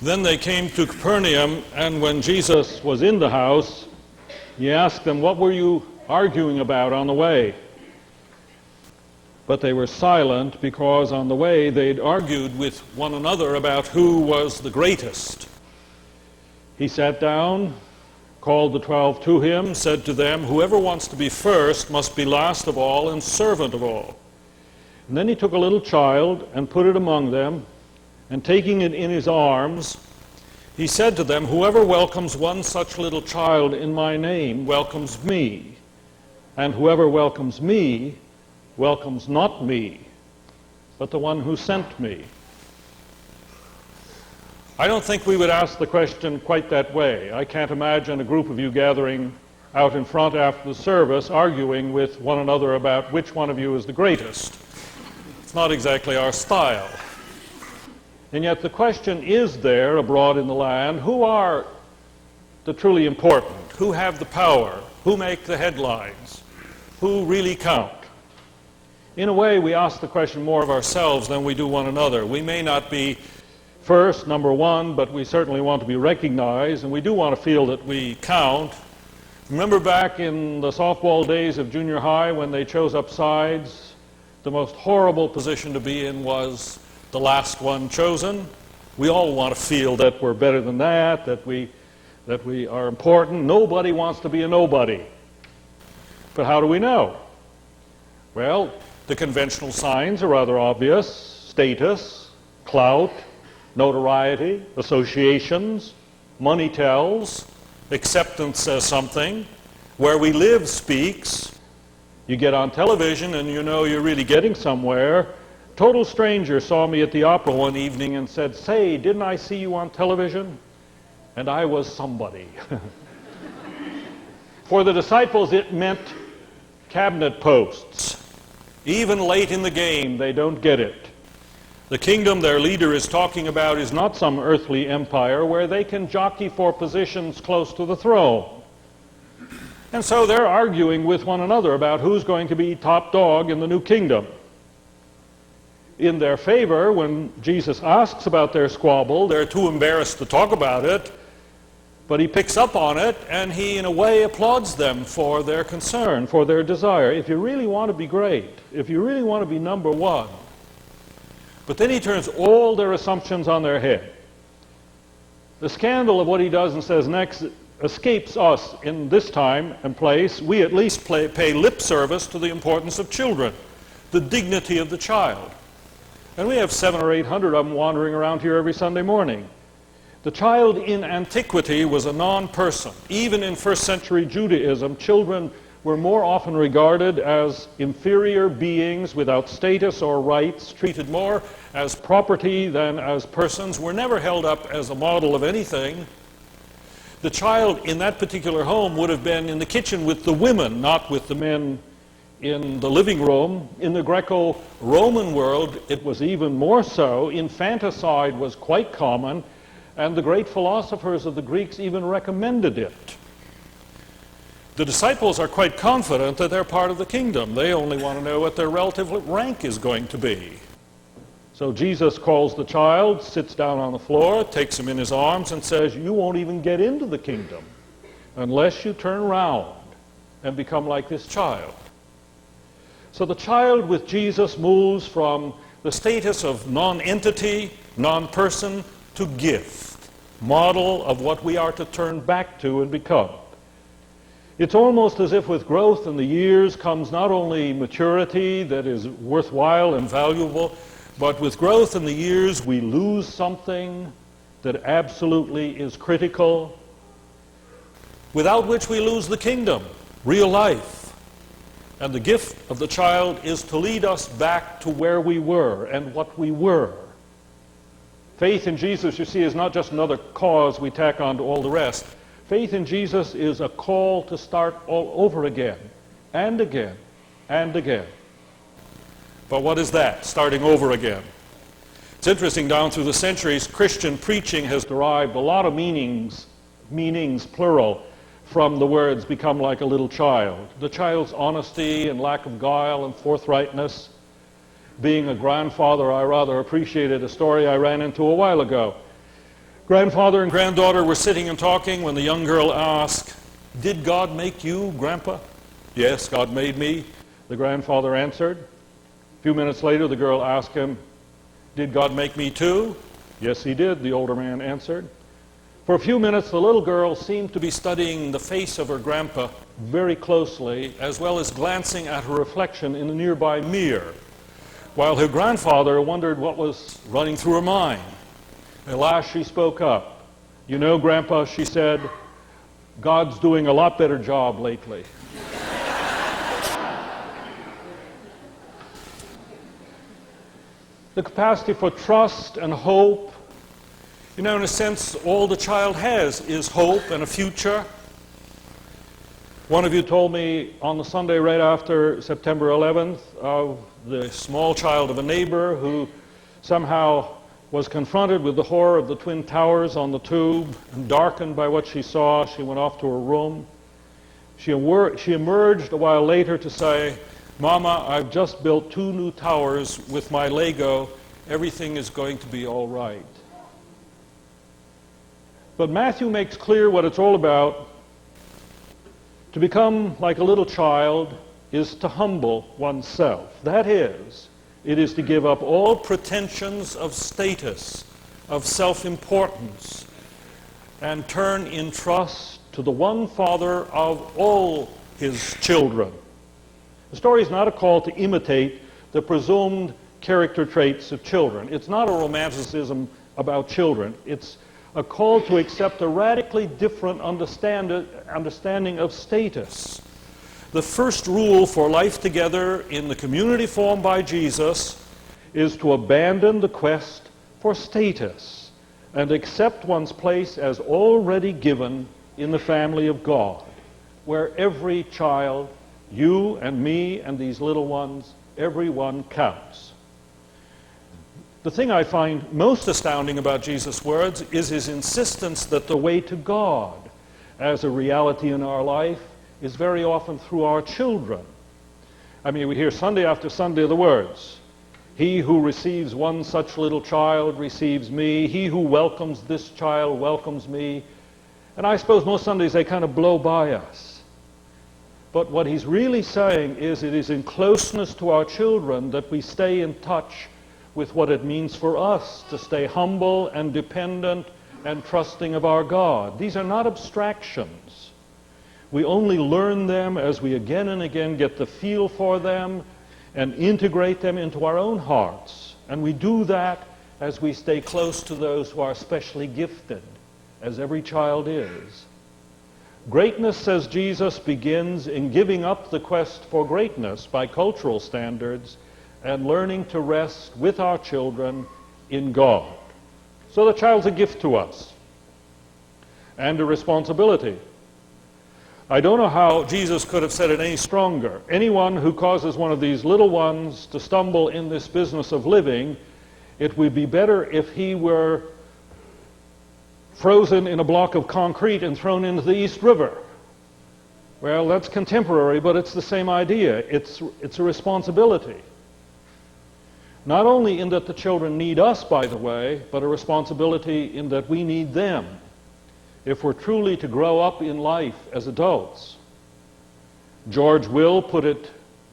Then they came to Capernaum, and when Jesus was in the house, he asked them, "What were you arguing about on the way?" But they were silent, because on the way they'd argued with one another about who was the greatest. He sat down, called the 12 to him, said to them, "Whoever wants to be first must be last of all and servant of all." And then he took a little child and put it among them, and taking it in his arms, he said to them, "Whoever welcomes one such little child in my name welcomes me, and whoever welcomes me welcomes not me, but the one who sent me." I don't think we would ask the question quite that way. I can't imagine a group of you gathering out in front after the service arguing with one another about which one of you is the greatest. It's not exactly our style. And yet the question is there abroad in the land: who are the truly important? Who have the power? Who make the headlines? Who really count? In a way, we ask the question more of ourselves than we do one another. We may not be first, number one, but we certainly want to be recognized, and we do want to feel that we count. Remember back in the softball days of junior high when they chose up sides? The most horrible position to be in was the last one chosen. We all want to feel that we're better than that we are important. Nobody wants to be a nobody. But how do we know? Well, the conventional signs are rather obvious: status, clout, notoriety, associations, money tells, acceptance says something, where we live speaks. You get on television and you know you're really getting somewhere. Total stranger saw me at the opera one evening and said, "Say, didn't I see you on television?" And I was somebody. For the disciples, it meant cabinet posts. Even late in the game, they don't get it. The kingdom their leader is talking about is not some earthly empire where they can jockey for positions close to the throne. And so they're arguing with one another about who's going to be top dog in the new kingdom. In their favor, when Jesus asks about their squabble, they're too embarrassed to talk about it, but he picks up on it, and he, in a way, applauds them for their concern, for their desire. If you really want to be great, if you really want to be number one. But then he turns all their assumptions on their head. The scandal of what he does and says next escapes us in this time and place. We at least pay lip service to the importance of children, the dignity of the child. And we have 700 or 800 of them wandering around here every Sunday morning. The child in antiquity was a non-person. Even in first century Judaism, children were more often regarded as inferior beings without status or rights, treated more as property than as persons, were never held up as a model of anything. The child in that particular home would have been in the kitchen with the women, not with the men in the living room. In the Greco-Roman world, it was even more so. Infanticide was quite common, and the great philosophers of the Greeks even recommended it. The disciples are quite confident that they're part of the kingdom. They only want to know what their relative rank is going to be. So Jesus calls the child, sits down on the floor, takes him in his arms, and says, "You won't even get into the kingdom unless you turn around and become like this child." So the child with Jesus moves from the status of non-entity, non-person, to gift, model of what we are to turn back to and become. It's almost as if with growth in the years comes not only maturity that is worthwhile and valuable, but with growth in the years we lose something that absolutely is critical, without which we lose the kingdom, real life. And the gift of the child is to lead us back to where we were and what we were. Faith in Jesus, you see, is not just another cause we tack on to all the rest. Faith in Jesus is a call to start all over again, and again, and again. But what is that, starting over again? It's interesting, down through the centuries, Christian preaching has derived a lot of meanings plural, from the words "become like a little child." The child's honesty and lack of guile and forthrightness. Being a grandfather, I rather appreciated a story I ran into a while ago. Grandfather and granddaughter were sitting and talking when the young girl asked, "Did God make you, Grandpa?" "Yes, God made me," the grandfather answered. A few minutes later, the girl asked him, "Did God make me too?" "Yes, he did," the older man answered. For a few minutes, the little girl seemed to be studying the face of her grandpa very closely, as well as glancing at her reflection in a nearby mirror, while her grandfather wondered what was running through her mind. At last she spoke up. "You know, Grandpa," she said, "God's doing a lot better job lately." The capacity for trust and hope, in a sense, all the child has is hope and a future. One of you told me on the Sunday right after September 11th of the small child of a neighbor who somehow was confronted with the horror of the Twin Towers on the tube, and darkened by what she saw, she went off to her room. She emerged a while later to say, "Mama, I've just built 2 new towers with my Lego. Everything is going to be all right." But Matthew makes clear what it's all about. To become like a little child is to humble oneself. That is, it is to give up all pretensions of status, of self-importance, and turn in trust to the one Father of all his children. The story is not a call to imitate the presumed character traits of children. It's not a romanticism about children. It's a call to accept a radically different understanding of status. The first rule for life together in the community formed by Jesus is to abandon the quest for status and accept one's place as already given in the family of God, where every child, you and me and these little ones, everyone counts. The thing I find most astounding about Jesus' words is his insistence that the way to God as a reality in our life is very often through our children. I mean, we hear Sunday after Sunday the words, "He who receives one such little child receives me. He who welcomes this child welcomes me." And I suppose most Sundays they kind of blow by us. But what he's really saying is it is in closeness to our children that we stay in touch with what it means for us to stay humble and dependent and trusting of our God. These are not abstractions. We only learn them as we again and again get the feel for them and integrate them into our own hearts. And we do that as we stay close to those who are especially gifted, as every child is. Greatness, says Jesus, begins in giving up the quest for greatness by cultural standards and learning to rest with our children in God. So the child's a gift to us and a responsibility. I don't know how Jesus could have said it any stronger. Anyone who causes one of these little ones to stumble in this business of living, it would be better if he were frozen in a block of concrete and thrown into the East River. Well, that's contemporary, but it's the same idea. It's a responsibility. Not only in that the children need us, by the way, but a responsibility in that we need them if we're truly to grow up in life as adults. George Will put it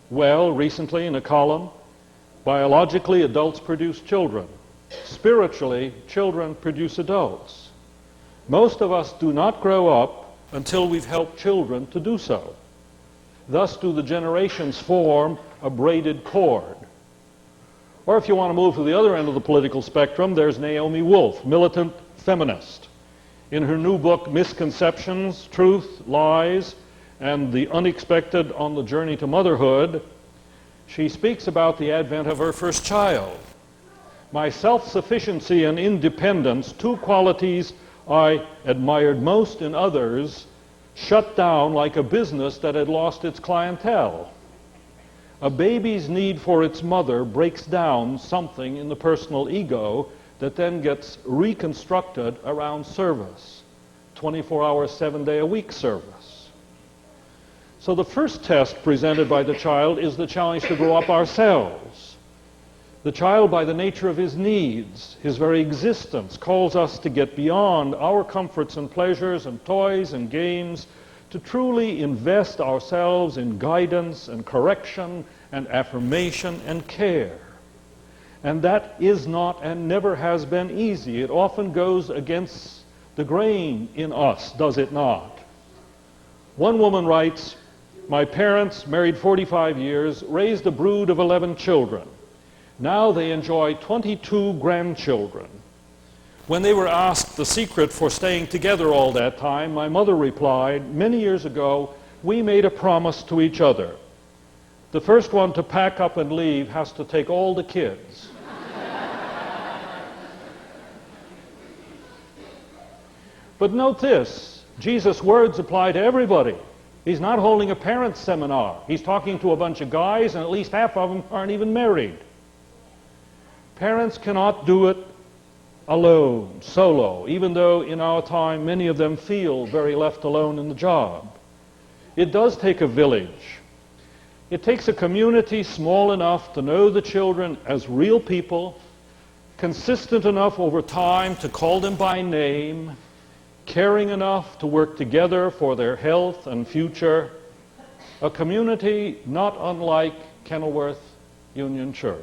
well recently in a column, "Biologically, adults produce children. Spiritually, children produce adults. Most of us do not grow up until we've helped children to do so. Thus do the generations form a braided cord." Or if you want to move to the other end of the political spectrum, there's Naomi Wolf, militant feminist. In her new book, Misconceptions, Truth, Lies, and the Unexpected on the Journey to Motherhood, she speaks about the advent of her first child. "My self-sufficiency and independence, 2 qualities I admired most in others, shut down like a business that had lost its clientele. A baby's need for its mother breaks down something in the personal ego that then gets reconstructed around service, 24-hour, 7-day-a-week service. So the first test presented by the child is the challenge to grow up ourselves, The child, by the nature of his needs, his very existence, calls us to get beyond our comforts and pleasures and toys and games, to truly invest ourselves in guidance and correction and affirmation and care. And that is not and never has been easy. It often goes against the grain in us, does it not? One woman writes, "My parents, married 45 years, raised a brood of 11 children. Now they enjoy 22 grandchildren. When they were asked the secret for staying together all that time, my mother replied, 'Many years ago, we made a promise to each other. The first one to pack up and leave has to take all the kids.'" But note this, Jesus' words apply to everybody. He's not holding a parents' seminar. He's talking to a bunch of guys, and at least half of them aren't even married. Parents cannot do it alone, solo, even though in our time many of them feel very left alone in the job. It does take a village. It takes a community small enough to know the children as real people, consistent enough over time to call them by name, caring enough to work together for their health and future, a community not unlike Kenilworth Union Church.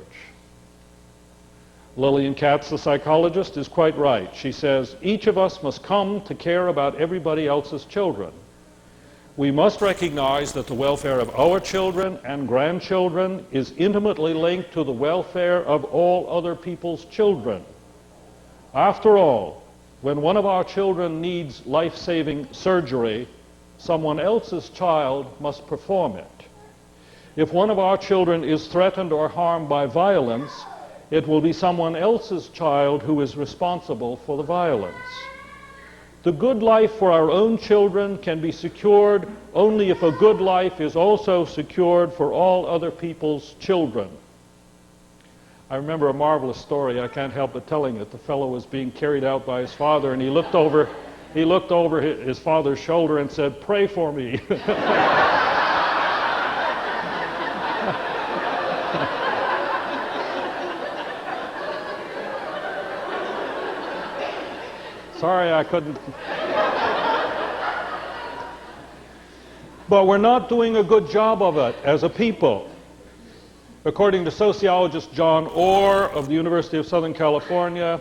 Lillian Katz, the psychologist, is quite right. She says, each of us must come to care about everybody else's children. We must recognize that the welfare of our children and grandchildren is intimately linked to the welfare of all other people's children. After all, when one of our children needs life-saving surgery, someone else's child must perform it. If one of our children is threatened or harmed by violence, it will be someone else's child who is responsible for the violence. The good life for our own children can be secured only if a good life is also secured for all other people's children. I remember a marvelous story. I can't help but telling it. The fellow was being carried out by his father, and he looked over his father's shoulder and said, "Pray for me." Sorry, I couldn't. But we're not doing a good job of it as a people. According to sociologist John Orr of the University of Southern California,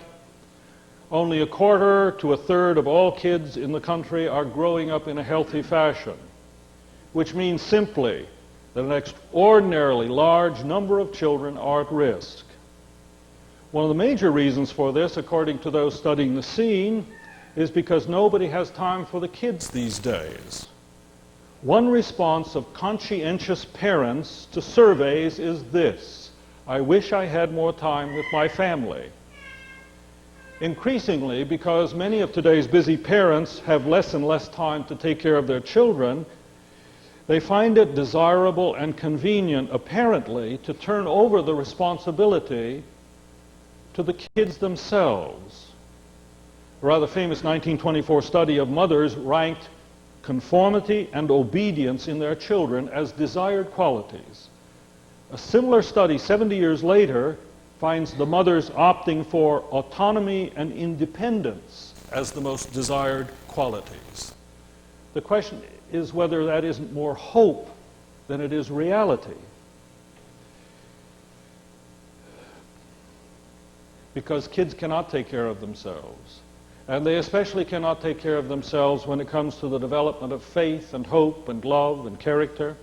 only a quarter to a third of all kids in the country are growing up in a healthy fashion, which means simply that an extraordinarily large number of children are at risk. One of the major reasons for this, according to those studying the scene, is because nobody has time for the kids these days. One response of conscientious parents to surveys is this: "I wish I had more time with my family." Increasingly, because many of today's busy parents have less and less time to take care of their children, they find it desirable and convenient, apparently, to turn over the responsibility to the kids themselves. A rather famous 1924 study of mothers ranked conformity and obedience in their children as desired qualities. A similar study 70 years later finds the mothers opting for autonomy and independence as the most desired qualities. The question is whether that isn't more hope than it is reality. Because kids cannot take care of themselves. And they especially cannot take care of themselves when it comes to the development of faith and hope and love and character.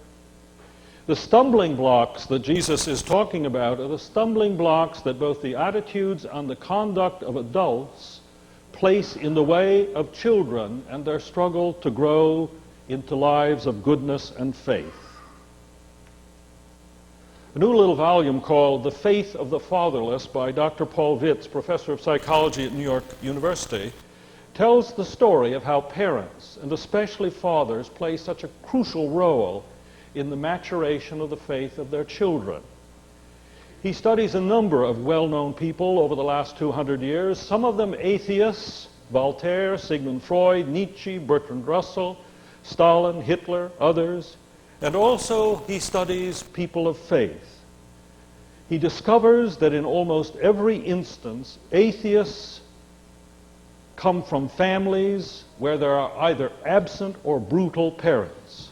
The stumbling blocks that Jesus is talking about are the stumbling blocks that both the attitudes and the conduct of adults place in the way of children and their struggle to grow into lives of goodness and faith. A new little volume called The Faith of the Fatherless by Dr. Paul Vitz, professor of psychology at New York University, tells the story of how parents, and especially fathers, play such a crucial role in the maturation of the faith of their children. He studies a number of well-known people over the last 200 years, some of them atheists: Voltaire, Sigmund Freud, Nietzsche, Bertrand Russell, Stalin, Hitler, others. And also he studies people of faith. he discovers that in almost every instance, atheists come from families where there are either absent or brutal parents.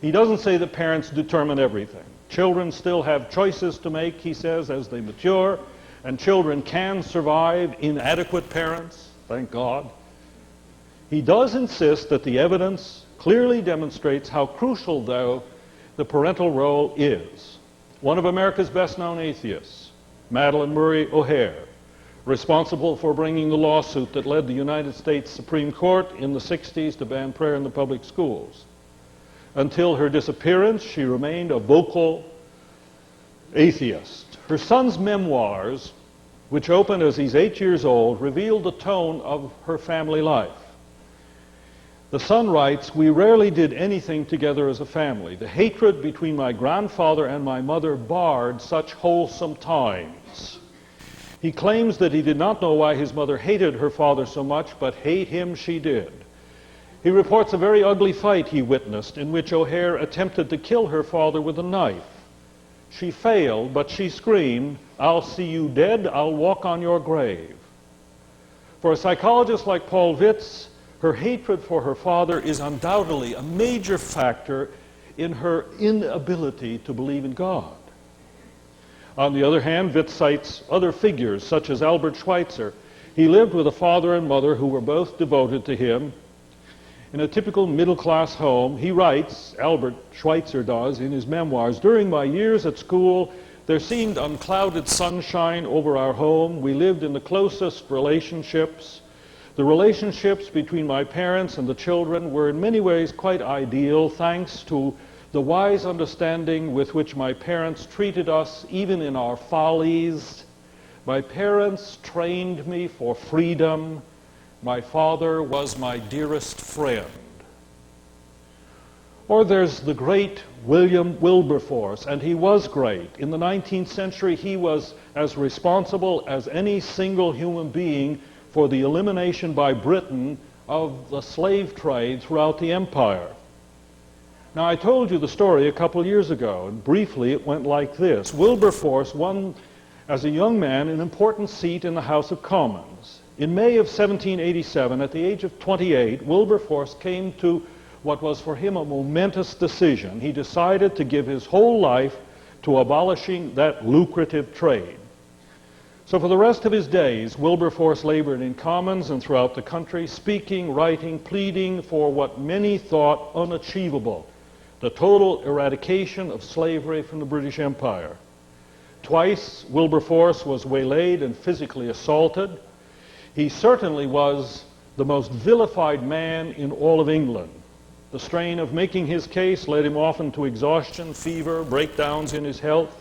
He doesn't say that parents determine everything. Children still have choices to make, he says, as they mature, and children can survive inadequate parents, thank God. He does insist that the evidence clearly demonstrates how crucial, though, the parental role is. One of America's best-known atheists, Madalyn Murray O'Hair, responsible for bringing the lawsuit that led the United States Supreme Court in the 60s to ban prayer in the public schools. Until her disappearance, she remained a vocal atheist. Her son's memoirs, which opened as he's 8 years old, revealed the tone of her family life. The son writes, "We rarely did anything together as a family. The hatred between my grandfather and my mother barred such wholesome times." He claims that he did not know why his mother hated her father so much, but hate him she did. He reports a very ugly fight he witnessed in which O'Hair attempted to kill her father with a knife. She failed, but she screamed, "I'll see you dead, I'll walk on your grave." For a psychologist like Paul Vitz, her hatred for her father is undoubtedly a major factor in her inability to believe in God. On the other hand, Vitz cites other figures, such as Albert Schweitzer. He lived with a father and mother who were both devoted to him. In a typical middle-class home, he writes, Albert Schweitzer does, in his memoirs, "During my years at school, there seemed unclouded sunshine over our home. We lived in the closest relationships. The relationships between my parents and the children were in many ways quite ideal, thanks to the wise understanding with which my parents treated us, even in our follies. My parents trained me for freedom. My father was my dearest friend." Or there's the great William Wilberforce, and he was great. In the 19th century, he was as responsible as any single human being for the elimination by Britain of the slave trade throughout the empire. Now, I told you the story a couple years ago, and briefly it went like this. Wilberforce won, as a young man, an important seat in the House of Commons. In May of 1787, at the age of 28, Wilberforce came to what was for him a momentous decision. He decided to give his whole life to abolishing that lucrative trade. So for the rest of his days, Wilberforce labored in Commons and throughout the country, speaking, writing, pleading for what many thought unachievable, the total eradication of slavery from the British Empire. Twice, Wilberforce was waylaid and physically assaulted. He certainly was the most vilified man in all of England. The strain of making his case led him often to exhaustion, fever, breakdowns in his health.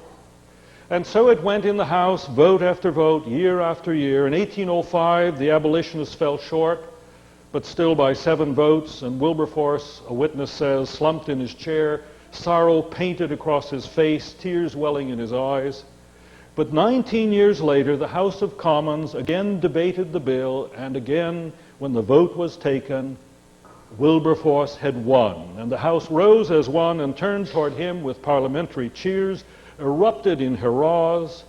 And so it went in the House, vote after vote, year after year. In 1805, the abolitionists fell short, but still by 7 votes, and Wilberforce, a witness says, slumped in his chair, sorrow painted across his face, tears welling in his eyes. But 19 years later, the House of Commons again debated the bill, and again, when the vote was taken, Wilberforce had won. And the House rose as one and turned toward him with parliamentary cheers, erupted in hurrahs.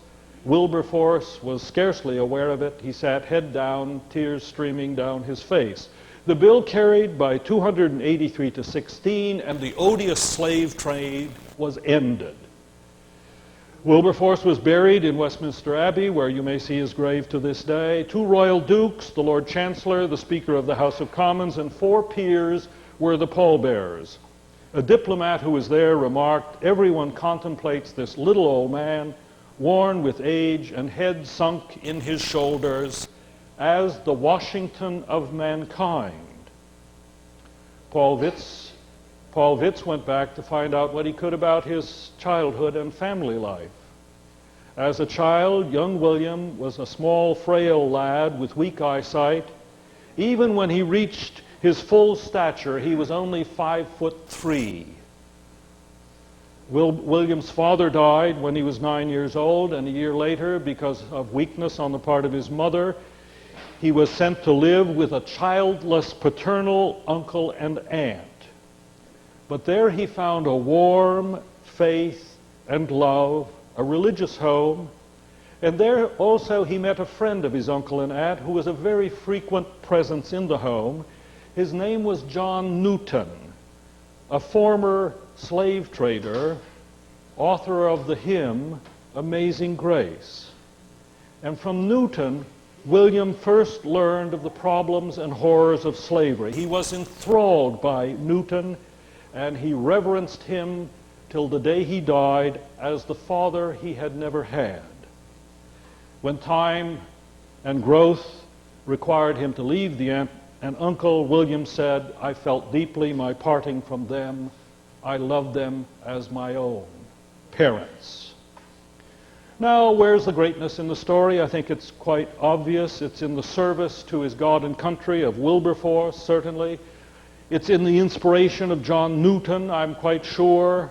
Wilberforce was scarcely aware of it. He sat head down, tears streaming down his face. The bill carried by 283 to 16, and the odious slave trade was ended. Wilberforce was buried in Westminster Abbey, where you may see his grave to this day. 2 royal dukes, the Lord Chancellor, the Speaker of the House of Commons, and 4 peers were the pallbearers. A diplomat who was there remarked, "Everyone contemplates this little old man, worn with age and head sunk in his shoulders, as the Washington of mankind." Paul Vitz went back to find out what he could about his childhood and family life. As a child, young William was a small, frail lad with weak eyesight. Even when he reached his full stature, he was only 5'3". William's father died when he was 9 years old, and a year later, because of weakness on the part of his mother, he was sent to live with a childless paternal uncle and aunt. But there he found a warm faith and love a religious home, and there also he met a friend of his uncle and aunt who was a very frequent presence in the home. His name was John Newton, a former slave trader, author of the hymn, Amazing Grace. And from Newton, William first learned of the problems and horrors of slavery. He was enthralled by Newton, and he reverenced him till the day he died as the father he had never had. When time and growth required him to leave the aunt and uncle, William said, "I felt deeply my parting from them. I loved them as my own parents." Now, where's the greatness in the story? I think it's quite obvious. It's in the service to his God and country of Wilberforce, certainly. It's in the inspiration of John Newton, I'm quite sure.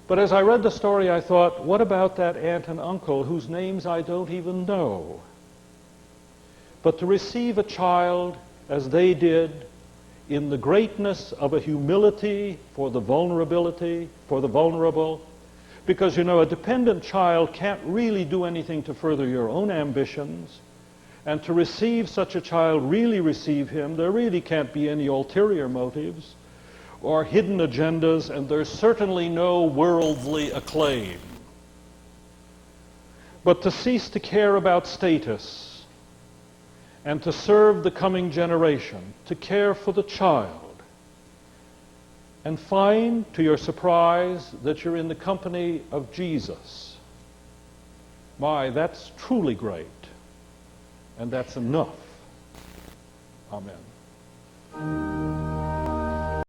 But as I read the story, I thought, what about that aunt and uncle whose names I don't even know? But to receive a child as they did, in the greatness of a humility for the vulnerability, for the vulnerable, because, you know, a dependent child can't really do anything to further your own ambitions, and to receive such a child, really receive him, there really can't be any ulterior motives or hidden agendas, and there's certainly no worldly acclaim. But to cease to care about status and to serve the coming generation, to care for the child, and find, to your surprise, that you're in the company of Jesus. My, that's truly great, and that's enough. Amen.